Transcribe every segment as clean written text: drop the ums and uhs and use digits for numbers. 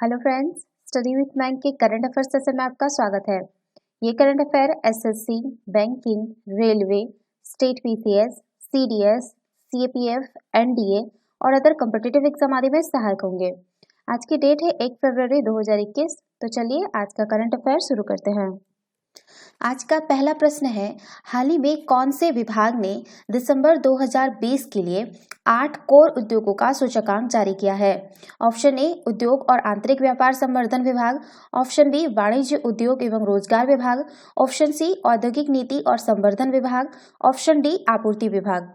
Hello friends, study with bank के current affair session में आपका स्वागत है। ये current affair SSC, banking, railway, state PCS, CDS, CAPF, NDA और अदर कॉम्पिटिटिव एग्जाम आदि में सहायक होंगे। आज की डेट है 1 फरवरी 2021। तो चलिए आज का करंट अफेयर शुरू करते हैं। आज का पहला प्रश्न है, हाल ही में कौन से विभाग ने दिसंबर 2020 के लिए 8 कोर उद्योगों का सूचकांक जारी किया है? ऑप्शन ए उद्योग और आंतरिक व्यापार संवर्धन विभाग, ऑप्शन बी वाणिज्य उद्योग एवं रोजगार विभाग, ऑप्शन सी औद्योगिक नीति और संवर्धन विभाग, ऑप्शन डी आपूर्ति विभाग।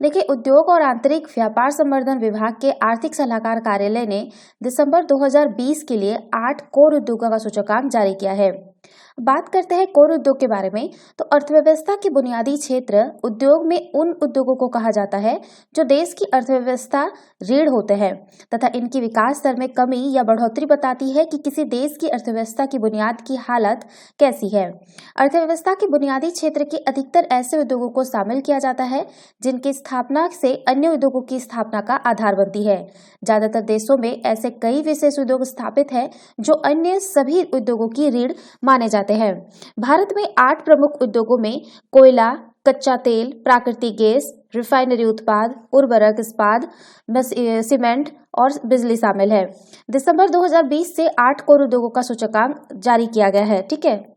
देखिए, उद्योग और आंतरिक व्यापार संवर्धन विभाग के आर्थिक सलाहकार कार्यालय ने दिसंबर 2020 के लिए 8 कोर उद्योगों का सूचकांक जारी किया है। बात करते हैं कोर उद्योग के बारे में, तो अर्थव्यवस्था के बुनियादी क्षेत्र उद्योग में उन उद्योगों को कहा जाता है जो देश की अर्थव्यवस्था रीढ़ होते हैं तथा इनकी विकास दर में कमी या बढ़ोतरी बताती है कि किसी देश की अर्थव्यवस्था की बुनियाद की हालत कैसी है। अर्थव्यवस्था के बुनियादी क्षेत्र के अधिकतर ऐसे उद्योगों को शामिल किया जाता है जिनकी स्थापना से अन्य उद्योगों की स्थापना का आधार बनती है। ज्यादातर देशों में ऐसे कई विशेष उद्योग स्थापित हैं जो अन्य सभी उद्योगों की रीढ़ माने जाते हैं। भारत में 8 प्रमुख उद्योगों में कोयला, कच्चा तेल, प्राकृतिक गैस, रिफाइनरी उत्पाद, उर्वरक इस्पात, सीमेंट और बिजली शामिल है। दिसंबर 2020 से 8 कोर उद्योगों का सूचकांक जारी किया गया है। ठीक है,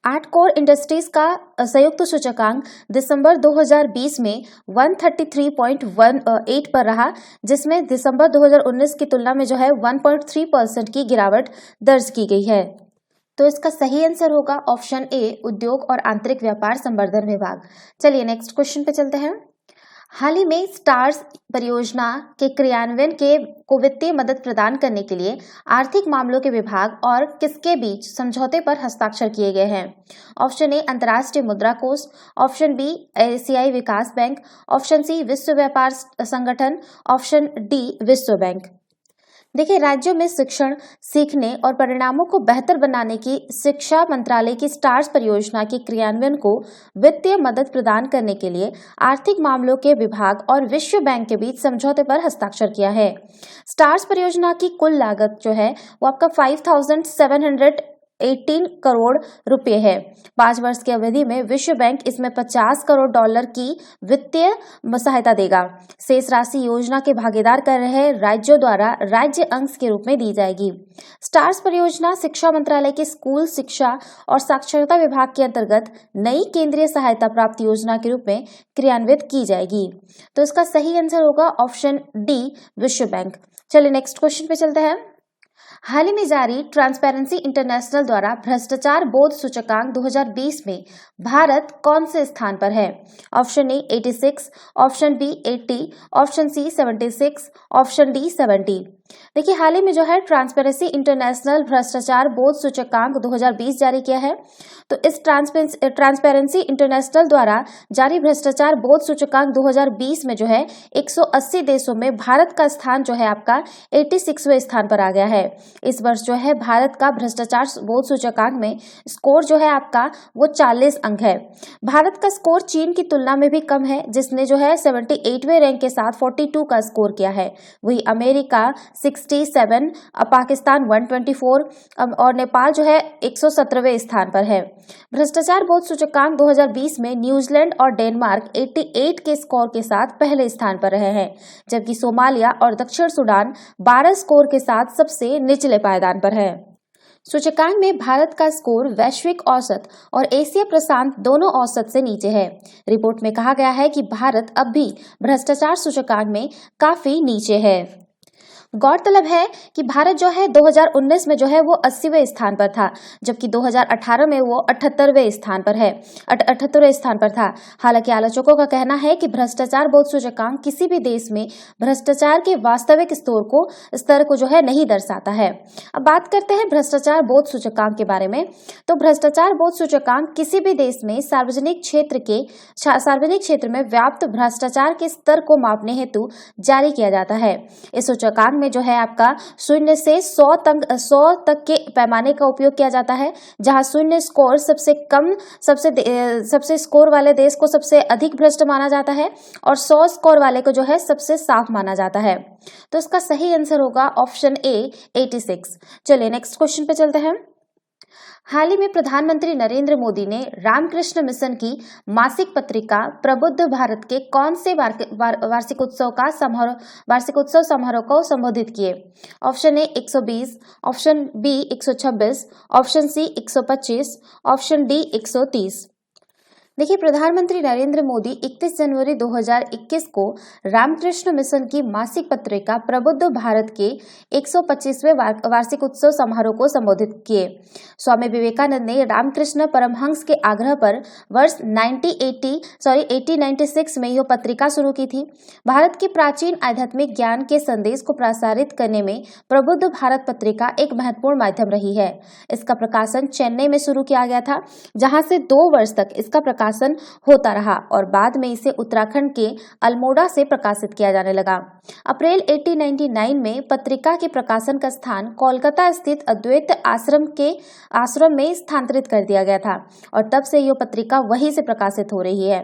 8 कोर इंडस्ट्रीज का संयुक्त सूचकांक दिसंबर 2020 में 133.18 पर रहा, जिसमें दिसंबर 2019 की तुलना में 1.3% की गिरावट दर्ज की गई है। तो इसका सही आंसर होगा ऑप्शन ए उद्योग और आंतरिक व्यापार संवर्धन विभाग। चलिए नेक्स्ट क्वेश्चन पे चलते हैं। हाल ही में स्टार्स परियोजना के क्रियान्वयन को वित्तीय मदद प्रदान करने के लिए आर्थिक मामलों के विभाग और किसके बीच समझौते पर हस्ताक्षर किए गए हैं? ऑप्शन ए अंतर्राष्ट्रीय मुद्रा कोष, ऑप्शन बी एशियाई विकास बैंक, ऑप्शन सी विश्व व्यापार संगठन, ऑप्शन डी विश्व बैंक। देखिए, राज्यों में शिक्षण, सीखने और परिणामों को बेहतर बनाने की शिक्षा मंत्रालय की स्टार्स परियोजना के क्रियान्वयन को वित्तीय मदद प्रदान करने के लिए आर्थिक मामलों के विभाग और विश्व बैंक के बीच समझौते पर हस्ताक्षर किया है। स्टार्स परियोजना की कुल लागत वो आपका 5,718 करोड़ रुपए है। 5 वर्ष की अवधि में विश्व बैंक इसमें $50 करोड़ की वित्तीय सहायता देगा। शेष राशि योजना के भागीदार कर रहे राज्यों द्वारा राज्य अंश के रूप में दी जाएगी। स्टार्स परियोजना शिक्षा मंत्रालय के स्कूल शिक्षा और साक्षरता विभाग के अंतर्गत नई केंद्रीय सहायता प्राप्त योजना के रूप में क्रियान्वित की जाएगी। तो इसका सही आंसर होगा ऑप्शन डी विश्व बैंक। चलिए नेक्स्ट क्वेश्चन पे चलते हैं। हाल ही में जारी ट्रांसपेरेंसी इंटरनेशनल द्वारा भ्रष्टाचार बोध सूचकांक 2020 में भारत कौन से स्थान पर है? Option A 86, option B 80, option C 76, option D 70। देखिए, हाल ही में ट्रांसपेरेंसी इंटरनेशनल भ्रष्टाचार बोध सूचकांक 2020 जारी किया है। तो इस ट्रांसपेरेंसी इंटरनेशनल द्वारा जारी भ्रष्टाचार बोध सूचकांक 2020 में 180 देशों में भारत का स्थान आपका 86वें स्थान पर आ गया है। इस वर्ष भारत का भ्रष्टाचार बोध सूचकांक में स्कोर आपका वो 40 अंक है। भारत का स्कोर चीन की तुलना में भी कम है, जिसने 78वें रैंक के साथ 42 का स्कोर किया है। वही अमेरिका 67, पाकिस्तान 124 और नेपाल 117वें स्थान पर है। भ्रष्टाचार बोध सूचकांक 2020 में न्यूजीलैंड और डेनमार्क 88 के स्कोर के साथ पहले स्थान पर रहे हैं, जबकि सोमालिया और दक्षिण सूडान 12 स्कोर के साथ सबसे निचले पायदान पर है। सूचकांक में भारत का स्कोर वैश्विक औसत और एशिया प्रशांत दोनों औसत से नीचे है। रिपोर्ट में कहा गया है कि भारत अब भी भ्रष्टाचार सूचकांक में काफी नीचे है। गौरतलब है कि भारत 2019 में वो 80वें स्थान पर था, जबकि 2018 में वो 78वें स्थान पर है, 78वें स्थान पर था। हालांकि आलोचकों का कहना है कि भ्रष्टाचार बोध सूचकांक किसी भी देश में भ्रष्टाचार के वास्तविक स्तर को नहीं दर्शाता है। अब बात करते हैं भ्रष्टाचार बोध सूचकांक के बारे में। तो भ्रष्टाचार बोध सूचकांक किसी भी देश में सार्वजनिक क्षेत्र में व्याप्त भ्रष्टाचार के स्तर को मापने हेतु जारी किया जाता है। इस सूचकांक में जो है आपका 0 से 100 तक के पैमाने का उपयोग किया जाता है, जहां 0 स्कोर सबसे कम, सबसे स्कोर वाले देश को सबसे अधिक भ्रष्ट माना जाता है और 100 स्कोर वाले को जो है सबसे साफ माना जाता है। तो इसका सही आंसर होगा ऑप्शन ए 86। चलिए नेक्स्ट क्वेश्चन पे चलते हैं। हाल ही में प्रधानमंत्री नरेंद्र मोदी ने रामकृष्ण मिशन की मासिक पत्रिका प्रबुद्ध भारत के कौन से वार्षिक उत्सव समारोह को संबोधित किए? Option A 120, option B 126, option C 125, option D 130। देखिए, प्रधानमंत्री नरेंद्र मोदी 31 जनवरी 2021 को रामकृष्ण मिशन की मासिक पत्रिका प्रबुद्ध भारत के 125वें वार्षिक उत्सव समारोह को संबोधित किए। स्वामी विवेकानंद ने रामकृष्ण परमहंस के आग्रह पर वर्ष 1896 में यह पत्रिका शुरू की थी। भारत के प्राचीन आध्यात्मिक ज्ञान के संदेश को प्रसारित करने में प्रबुद्ध भारत पत्रिका एक महत्वपूर्ण माध्यम रही है। इसका प्रकाशन चेन्नई में शुरू किया गया था, जहां से 2 वर्ष तक इसका प्रकाशन होता रहा और बाद में इसे उत्तराखंड के अल्मोड़ा से प्रकाशित किया जाने लगा। अप्रैल 1899 में पत्रिका के प्रकाशन का स्थान कोलकाता स्थित अद्वैत आश्रम में स्थानांतरित कर दिया गया था और तब से यह पत्रिका वहीं से प्रकाशित हो रही है।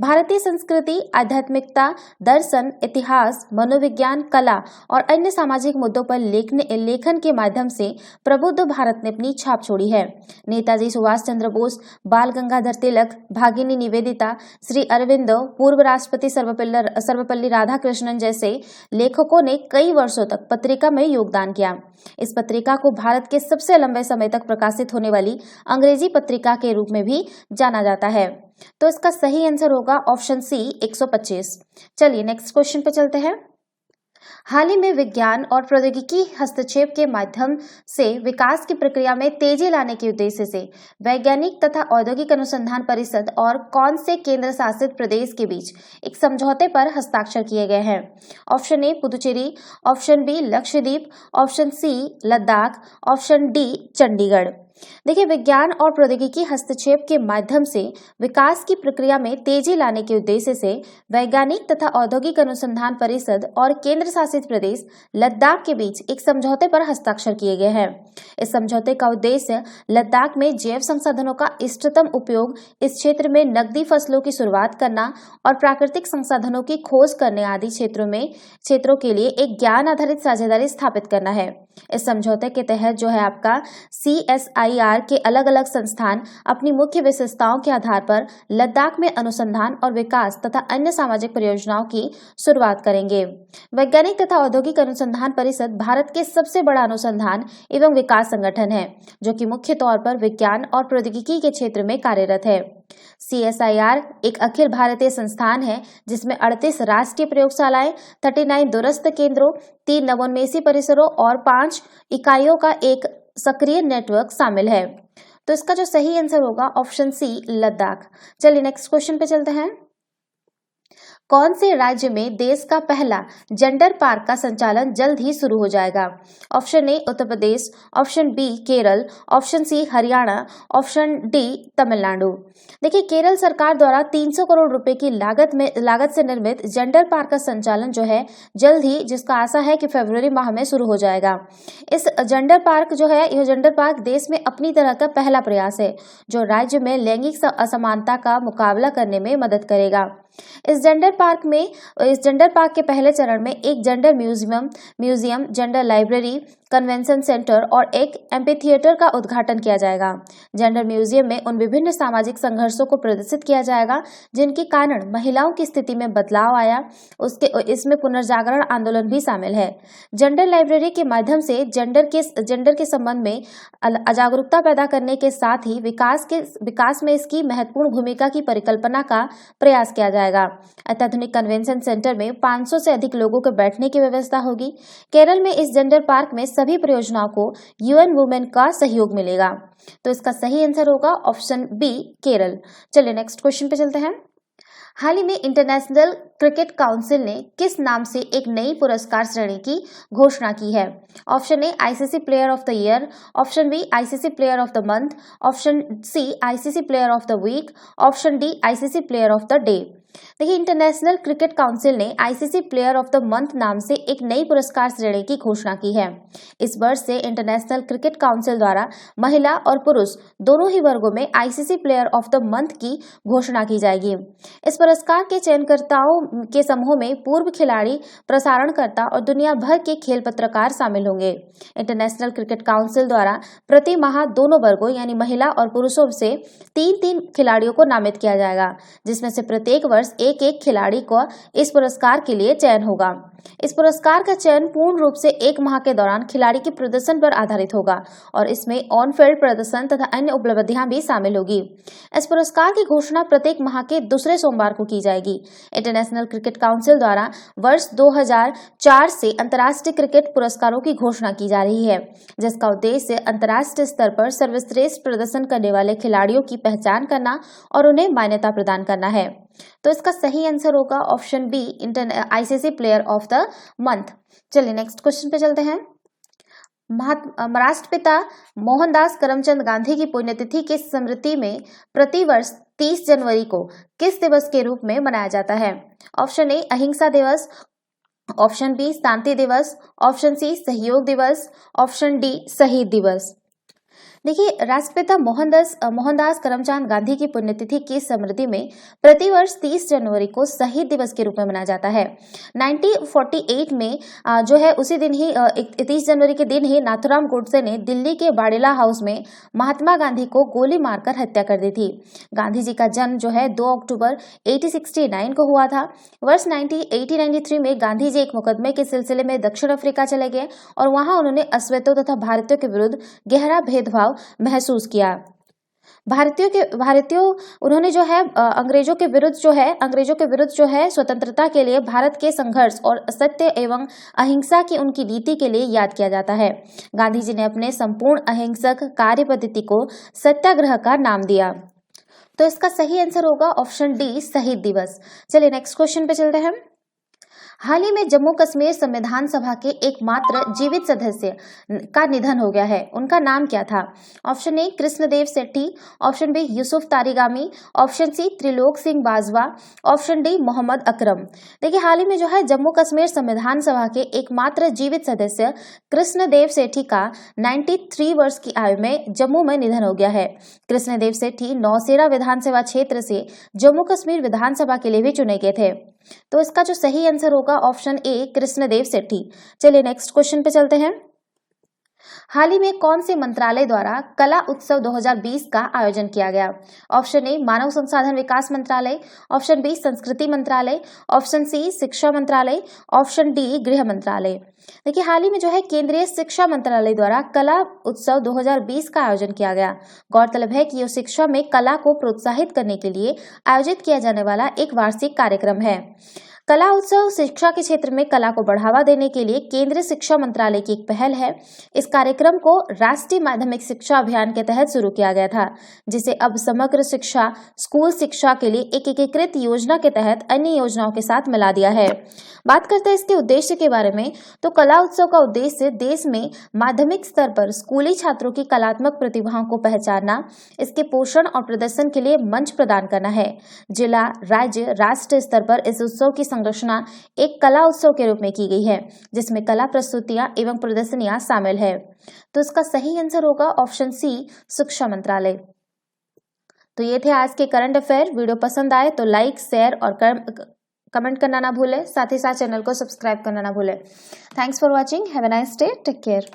भारतीय संस्कृति, आध्यात्मिकता, दर्शन, इतिहास, मनोविज्ञान, कला और अन्य सामाजिक मुद्दों पर लेखन के माध्यम से प्रबुद्ध भारत ने अपनी छाप छोड़ी है। नेताजी सुभाष चंद्र बोस, बाल गंगाधर तिलक, भागिनी निवेदिता, श्री अरविंदो, पूर्व राष्ट्रपति सर्वपल्ली राधाकृष्णन जैसे लेखकों ने कई वर्षों तक पत्रिका में योगदान किया। इस पत्रिका को भारत के सबसे लंबे समय तक प्रकाशित होने वाली अंग्रेजी पत्रिका के रूप में भी जाना जाता है। तो इसका सही आंसर होगा ऑप्शन सी 125। चलिए नेक्स्ट क्वेश्चन पे चलते हैं। हाल ही में विज्ञान और प्रौद्योगिकी हस्तक्षेप के माध्यम से विकास की प्रक्रिया में तेजी लाने के उद्देश्य से वैज्ञानिक तथा औद्योगिक अनुसंधान परिषद और कौन से केंद्र शासित प्रदेश के बीच एक समझौते पर हस्ताक्षर किए गए हैं? Option A Puducherry, option B Lakshadweep, option C Ladakh, option D Chandigarh. देखिए, विज्ञान और प्रौद्योगिकी हस्तक्षेप के माध्यम से विकास की प्रक्रिया में तेजी लाने के उद्देश्य से वैज्ञानिक तथा औद्योगिक अनुसंधान परिषद और केंद्र शासित प्रदेश लद्दाख के बीच एक समझौते पर हस्ताक्षर किए गए हैं। इस समझौते का उद्देश्य लद्दाख में जैव संसाधनों का इष्टतम उपयोग, इस क्षेत्र में नकदी फसलों की शुरुआत करना और प्राकृतिक संसाधनों की खोज करने आदि क्षेत्रों के लिए एक ज्ञान आधारित साझेदारी स्थापित करना है। इस समझौते के तहत जो है आपका CSIR के अलग अलग संस्थान अपनी मुख्य विशेषताओं के आधार पर लद्दाख में अनुसंधान और विकास तथा अन्य सामाजिक परियोजनाओं की शुरुआत करेंगे। वैज्ञानिक तथा औद्योगिक अनुसंधान परिषद भारत के सबसे बड़ा अनुसंधान एवं विकास संगठन है, जो कि मुख्य तौर पर विज्ञान और प्रौद्योगिकी के क्षेत्र में कार्यरत है। CSIR एक अखिल भारतीय संस्थान है जिसमें 38 राष्ट्रीय प्रयोगशालाएं, 39 दूरस्थ केंद्रों, 3 नवोन्मेषी परिसरों और 5 इकाइयों का एक सक्रिय नेटवर्क शामिल है। तो इसका जो सही आंसर होगा ऑप्शन सी लद्दाख। चलिए नेक्स्ट क्वेश्चन पे चलते हैं। कौन से राज्य में देश का पहला जेंडर पार्क का संचालन जल्द ही शुरू हो जाएगा? Option A Uttar Pradesh, option B Kerala, option C Haryana, option D Tamil Nadu. देखिए, केरल सरकार द्वारा 300 करोड़ रुपए की लागत से निर्मित जेंडर पार्क का संचालन जो है जल्द ही, जिसका आशा है कि फरवरी माह में शुरू हो जाएगा। इस जेंडर पार्क जो है, यह जेंडर पार्क देश में अपनी तरह का पहला प्रयास है जो राज्य में लैंगिक असमानता का मुकाबला करने में मदद करेगा। इस जेंडर पार्क के पहले चरण में एक gender museum, gender library, convention centre और एक एम्फीथिएटर का उद्घाटन किया जाएगा। जेंडर म्यूजियम में उन विभिन्न सामाजिक संघर्षों को प्रदर्शित किया जाएगा जिनके कारण महिलाओं की स्थिति में बदलाव आया। इसमें पुनर्जागरण आंदोलन भी शामिल है। जेंडर लाइब्रेरी के माध्यम से जेंडर के संबंध में जागरूकता पैदा करने के साथ ही विकास में इसकी महत्वपूर्ण भूमिका की परिकल्पना का प्रयास किया जाएगा। अत्याधुनिक कन्वेंशन सेंटर में 500 से अधिक लोगों के बैठने की व्यवस्था होगी। केरल में इस जेंडर पार्क में सभी परियोजनाओं को UN वुमेन का सहयोग मिलेगा। तो इसका सही आंसर होगा ऑप्शन बी केरल। चलिए नेक्स्ट क्वेश्चन पे चलते हैं। हाल ही में इंटरनेशनल क्रिकेट काउंसिल ने किस नाम से एक नई पुरस्कार श्रेणी की घोषणा की है? Option A ICC player of the year, option B ICC player of the month, option C ICC player of the week, option D ICC player of the day. देखिए, इंटरनेशनल क्रिकेट काउंसिल ने ICC player of the month नाम से एक नई पुरस्कार श्रेणी की घोषणा की है। इस वर्ष से इंटरनेशनल क्रिकेट काउंसिल द्वारा महिला और पुरुष दोनों ही वर्गों में ICC player of the month की घोषणा की जाएगी। इस पुरस्कार के चयनकर्ताओं के समूह में पूर्व खिलाड़ी, प्रसारणकर्ता और दुनिया भर के खेल पत्रकार शामिल होंगे। इंटरनेशनल क्रिकेट काउंसिल द्वारा प्रति माह दोनों वर्गों यानी महिला और पुरुषों से 3-3 खिलाड़ियों को नामित किया जाएगा, जिसमें से प्रत्येक वर्ष एक खिलाड़ी को इस पुरस्कार के लिए चयन होगा। इस पुरस्कार का चयन पूर्ण रूप से 1 माह के दौरान खिलाड़ी के प्रदर्शन पर आधारित होगा और इसमें ऑन फील्ड प्रदर्शन तथा अन्य उपलब्धियां भी शामिल होगी। इस पुरस्कार की घोषणा प्रत्येक माह के दूसरे सोमवार को की जाएगी। इंटरनेशनल क्रिकेट काउंसिल द्वारा वर्ष 2004 से अंतर्राष्ट्रीय क्रिकेट पुरस्कारों की घोषणा की जा रही है, जिसका उद्देश्य अंतर्राष्ट्रीय स्तर पर सर्वश्रेष्ठ प्रदर्शन करने वाले खिलाड़ियों की पहचान करना और उन्हें मान्यता प्रदान करना है। तो इसका सही आंसर होगा option B, ICC player of the month. चलिए नेक्स्ट क्वेश्चन पे चलते हैं। राष्ट्रपिता मोहनदास करमचंद गांधी की पुण्यतिथि की स्मृति में प्रतिवर्ष 30 जनवरी को किस दिवस के रूप में मनाया जाता है? ऑप्शन ए अहिंसा दिवस, ऑप्शन बी शांति दिवस, ऑप्शन सी सहयोग दिवस, ऑप्शन डी शहीद दिवस। देखिए, राष्ट्रपिता मोहनदास करमचंद गांधी की पुण्यतिथि की स्मृति में प्रतिवर्ष 30 जनवरी को शहीद दिवस के रूप में मनाया जाता है। 1948 में जो है उसी दिन ही 30 जनवरी के दिन ही नाथूराम गोडसे ने दिल्ली के वाडेला हाउस में महात्मा गांधी को गोली मारकर हत्या कर दी थी। गांधी जी का जन्म जो है 2 अक्टूबर 1869 को हुआ था। वर्ष 1893 में गांधी जी एक मुकदमे के सिलसिले में दक्षिण अफ्रीका चले गए और वहां उन्होंने अश्वेतों तथा भारतीयों के विरुद्ध गहरा भेदभाव महसूस किया। भारतीयों उन्होंने जो है अंग्रेजों के विरुद्ध जो है स्वतंत्रता के लिए भारत के संघर्ष और सत्य एवं अहिंसा की उनकी नीति के लिए याद किया जाता है। गांधी जी ने अपने संपूर्ण अहिंसक कार्य पद्धति को सत्याग्रह का नाम दिया। तो इसका सही आंसर होगा ऑप्शन डी, शहीद दिवस। चलिए नेक्स्ट क्वेश्चन पे चलते हैं। हाल ही में जम्मू कश्मीर संविधान सभा के एकमात्र जीवित सदस्य का निधन हो गया है। उनका नाम क्या था? Option A Krishnadev Shetty, option B Yusuf Tarigami, option C Trilok Singh Bajwa, option D Mohammad Akram. देखिए, हाल ही में जो है जम्मू कश्मीर संविधान सभा के एकमात्र जीवित सदस्य कृष्णदेव शेट्टी का 93 वर्ष की आयु में जम्मू में निधन हो गया है। कृष्णदेव शेट्टी नौशेरा विधानसभा क्षेत्र से जम्मू कश्मीर विधानसभा के लिए भी चुने गए थे। तो इसका जो सही आंसर होगा ऑप्शन ए, कृष्णदेव शेट्टी। चलिए नेक्स्ट क्वेश्चन पे चलते हैं। हाल ही में कौन से मंत्रालय द्वारा कला उत्सव 2020 का आयोजन किया गया? ऑप्शन ए मानव संसाधन विकास मंत्रालय, ऑप्शन बी संस्कृति मंत्रालय, ऑप्शन सी शिक्षा मंत्रालय, ऑप्शन डी गृह मंत्रालय। देखिए, हाल ही में जो है केंद्रीय शिक्षा मंत्रालय द्वारा कला उत्सव 2020 का आयोजन किया गया। गौरतलब है कि यह शिक्षा में कला को प्रोत्साहित करने के लिए आयोजित किया जाने वाला एक वार्षिक कार्यक्रम है। कला उत्सव शिक्षा के क्षेत्र में कला को बढ़ावा देने के लिए केंद्रीय शिक्षा मंत्रालय की एक पहल है। इस कार्यक्रम को राष्ट्रीय माध्यमिक शिक्षा अभियान के तहत शुरू किया गया था, जिसे अब समग्र शिक्षा स्कूल शिक्षा के लिए एक एकीकृत योजना के तहत अन्य योजनाओं के साथ मिला दिया है। बात करते हैं इसके उद्देश्य के बारे में, तो कला उत्सव का उद्देश्य देश में माध्यमिक स्तर पर स्कूली छात्रों की कलात्मक प्रतिभाओं को पहचानना, इसके पोषण और प्रदर्शन के लिए मंच प्रदान करना है। जिला, राज्य, राष्ट्र स्तर पर इस उत्सव की संरचना एक कला उत्सव के रूप में की गई है, जिसमें कला प्रस्तुतियां एवं प्रदर्शनियां शामिल है। तो इसका सही आंसर होगा ऑप्शन सी, शिक्षा मंत्रालय। तो ये थे आज के करंट अफेयर। वीडियो पसंद आए तो लाइक, शेयर और कमेंट करना ना भूलें। साथ ही साथ चैनल को सब्सक्राइब करना ना भूलें। Thanks for watching. Have a nice day. Take care.